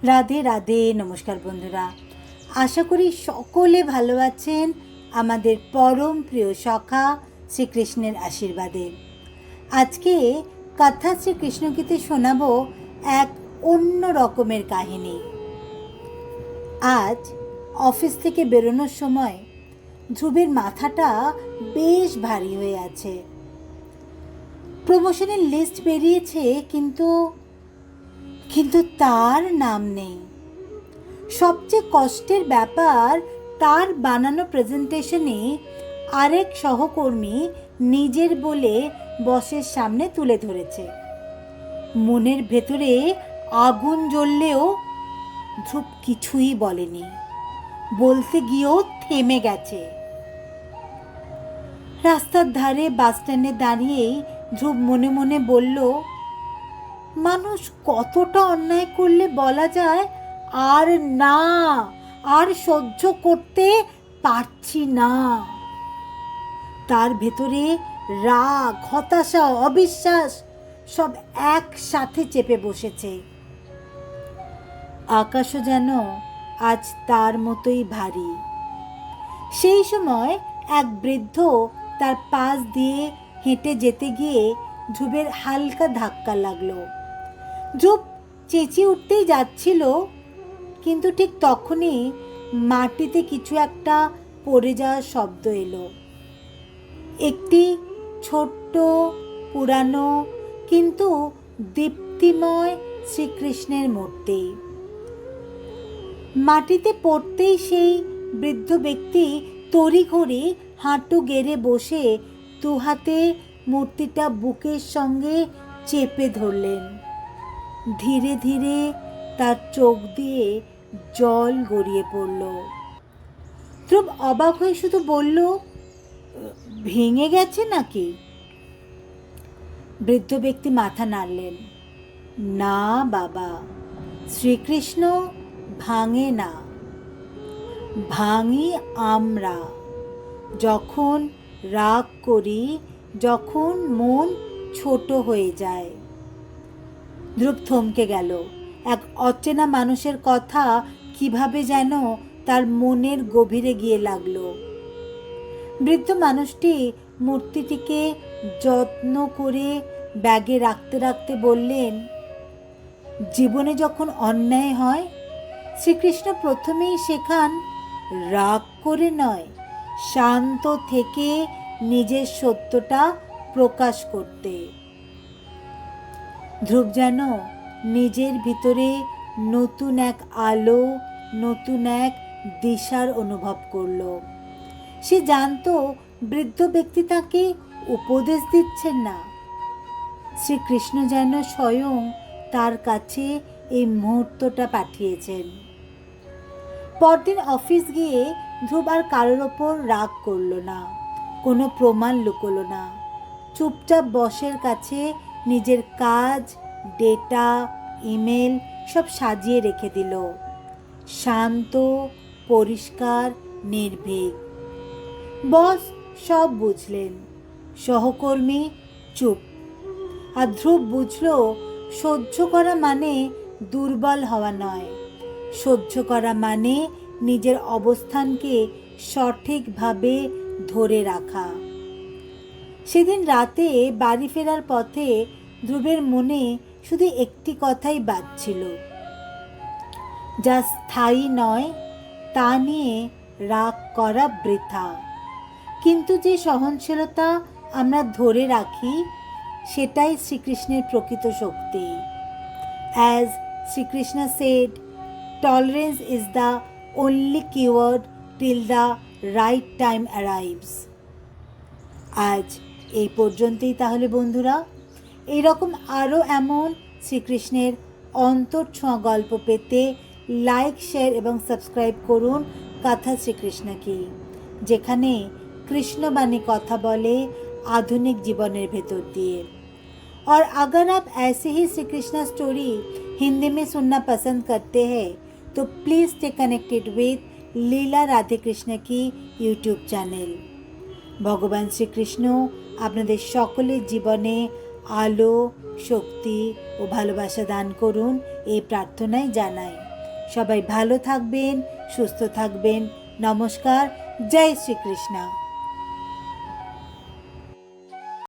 রাধে রাধে। নমস্কার বন্ধুরা, আশা করি সকলে ভালো আছেন আমাদের পরম প্রিয় সখা শ্রীকৃষ্ণের আশীর্বাদে। আজকে কথা শ্রীকৃষ্ণগীতে শোনাবো এক অন্য রকমের কাহিনী। আজ অফিস থেকে বেরোনোর সময় ধ্রুবের মাথাটা বেশ ভারী হয়ে আছে। প্রমোশনের লিস্ট বেরিয়েছে, কিন্তু তার নাম নেই। সবচেয়ে কষ্টের ব্যাপার, তার বানানো প্রেজেন্টেশনে আরেক সহকর্মী নিজের বলে বসের সামনে তুলে ধরেছে। মনের ভেতরে আগুন জ্বললেও ধ্রুব কিছুই বলেনি, বলতে গিয়েও থেমে গেছে। রাস্তার ধারে বাস স্ট্যান্ডে দাঁড়িয়েই ধ্রুব মনে মনে বলল, মানুষ কতটা অন্যায় করলে বলা যায় আর না, আর সহ্য করতে পারছি না। তার ভেতরে রাগ, হতাশা, অবিশ্বাস সব একসাথে চেপে বসেছে। আকাশও যেন আজ তার মতোই ভারী। সেই সময় এক বৃদ্ধ তার পাশ দিয়ে হেঁটে যেতে গিয়ে ধ্রুবের হালকা ধাক্কা লাগলো। ধ্রুব চেঁচিয়ে উঠতেই যাচ্ছিল, কিন্তু ঠিক তখনই মাটিতে কিছু একটা পড়ে যাওয়ার শব্দ এলো। একটি ছোট্ট, পুরানো কিন্তু দীপ্তিময় শ্রীকৃষ্ণের মূর্তি। মাটিতে পড়তেই সেই বৃদ্ধ ব্যক্তি তড়িঘড়ি হাঁটু গেড়ে বসে দুহাতে মূর্তিটা বুকের সঙ্গে চেপে ধরলেন। ধীরে ধীরে তার চোখ দিয়ে জল গড়িয়ে পড়ল। ধ্রুব অবাক হয়ে শুধু বলল, ভেঙে গেছে নাকি? বৃদ্ধ ব্যক্তি মাথা নাড়লেন। না বাবা, শ্রীকৃষ্ণ ভাঙে না, ভাঙি আমরা। যখন রাগ করি, যখন মন ছোট হয়ে যায়। ধ্রুব থমকে গেল। এক অচেনা মানুষের কথা কিভাবে যেন তার মনের গভীরে গিয়ে লাগলো। বৃদ্ধ মানুষটি মূর্তিটিকে যত্ন করে ব্যাগে রাখতে রাখতে বললেন, জীবনে যখন অন্যায় হয়, শ্রীকৃষ্ণ প্রথমেই শেখান রাগ করে নয়, শান্ত থেকে নিজের সত্যটা প্রকাশ করতে। ধ্রুব যেন নিজের ভিতরে নতুন এক আলো, নতুন এক দিশার অনুভব করল। সে জানতো বৃদ্ধ ব্যক্তি তাকে উপদেশ দিচ্ছেন না, শ্রীকৃষ্ণ যেন স্বয়ং তার কাছে এই মুহূর্তটা পাঠিয়েছেন। পরদিন অফিস গিয়ে ধ্রুব আর কারোর ওপর রাগ করল না, কোনো প্রমাণ লুকোলো না। চুপচাপ বসের কাছে নিজের কাজ, ডেটা, ইমেল সব সাজিয়ে রেখে দিল। শান্ত, পরিষ্কার, নির্ভীক। বস সব বুঝলেন, সহকর্মী চুপ। আর ধ্রুব বুঝল, সহ্য করা মানে দুর্বল হওয়া নয়, সহ্য করা মানে নিজের অবস্থানকে সঠিকভাবে ধরে রাখা। সেদিন রাতে বাড়ি ফেরার পথে ধ্রুবের মনে শুধু একটি কথাই বাজছিল, যা স্থায়ী নয় তা নিয়ে রাগ করা বৃথা। কিন্তু যে সহনশীলতা আমরা ধরে রাখি, সেটাই শ্রীকৃষ্ণের প্রকৃত শক্তি। As Shrikrishna said, tolerance is the only keyword till the right time arrives. আজ এই পর্যন্তই তাহলে বন্ধুরা। এইরকম আরও এমন শ্রীকৃষ্ণের অন্তরছোঁয়া গল্প পেতে লাইক, শেয়ার এবং সাবস্ক্রাইব করুন কথা শ্রীকৃষ্ণ কি, যেখানে কৃষ্ণবাণী কথা বলে आधुनिक জীবনের ভেতর দিয়ে। और अगर आप ऐसे ही श्री कृष्णा स्टोरी हिंदी में सुनना पसंद करते हैं तो प्लीज़ स्टे कनेक्टेड विथ लीला राधे कृष्ण की यूट्यूब चैनल। भगवान श्रीकृष्ण আপনাদের সকলের জীবনে আলো, শক্তি ও ভালোবাসা দান করুন, এই প্রার্থনাই জানাই। সবাই ভালো থাকবেন, সুস্থ থাকবেন। নমস্কার। জয় শ্রীকৃষ্ণ।